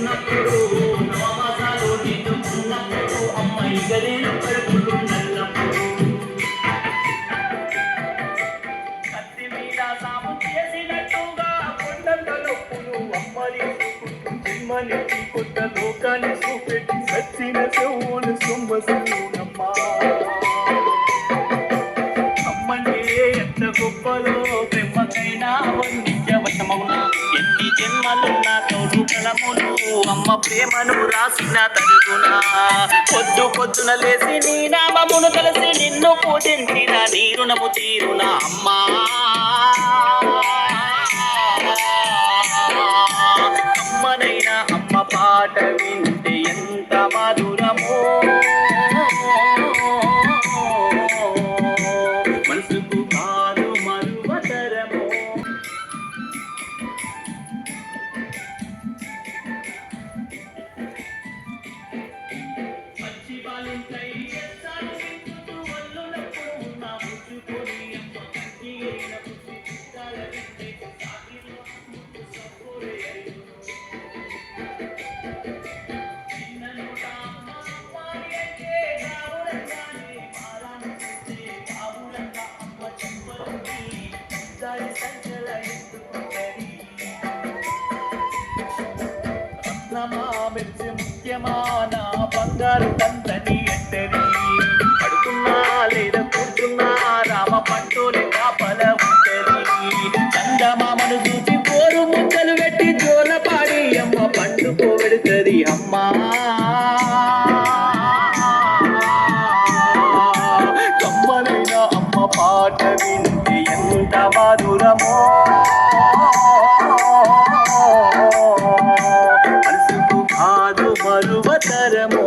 ఉన్నప్పుడు నవమాసాలు నిండుకున్నప్పుడు అమ్మాయి గదేను కడుపుతున్నప్పుడు కత్తి మీద సాము చేసినట్టుగా కొండంత నొప్పులు అమ్మని జన్మనికి కొత్త లోకాన్ని చూపెట్టి సచ్చిన చెవులు సొమ్మసునమ్మా అమ్మంటే ఎంత గొప్పలో బ్రహ్మకైనా వర్ణించవశమవునా ఎన్ని జన్మలున్న తోడు కలములు అమ్మ ప్రేమను రాసిన తరుగునా పొద్దు పొద్దున లేసి నీ నామమును కలిసి నిన్ను పూజించిన నీ రుణము తీరునా అమ్మా అమ్మనైనా అమ్మ పాట వింటే ఎంత మధురమో మనసుకు కాదు మరువతరమో పచ్చి బాలింతై చేస్తాను వింటుతూ వల్లునప్పుడు ఉన్న ముచ్చుకొని అమ్మ కంటి అయిన బుద్ధి చుట్టాల వింటే సాగిలో ముట్టు సపోరే చిన్ననోట అమ్మ అమ్మాని అంటే గావురంగానే మారాను చూస్తే గావురంగా అమ్మ చెంపలుంది దాని సంచల ఎత్తుకుంటది రత్నమా మెరిసే ముఖ్యమా నా బంగారు తండ్రని ఎంటది పడుతున్నా లేదా కూర్చున్నా రామ పంటోలే కాపల ఉంటది చందమామను చూసి పోరు ముద్దలు పెట్టి జోల పాడి అమ్మ పండుకోబెడుతుంది అమ్మా కమ్మనైనా అమ్మ పాట వింటే ఎంత మధురమో మనసుకు కాదు మరువతరమో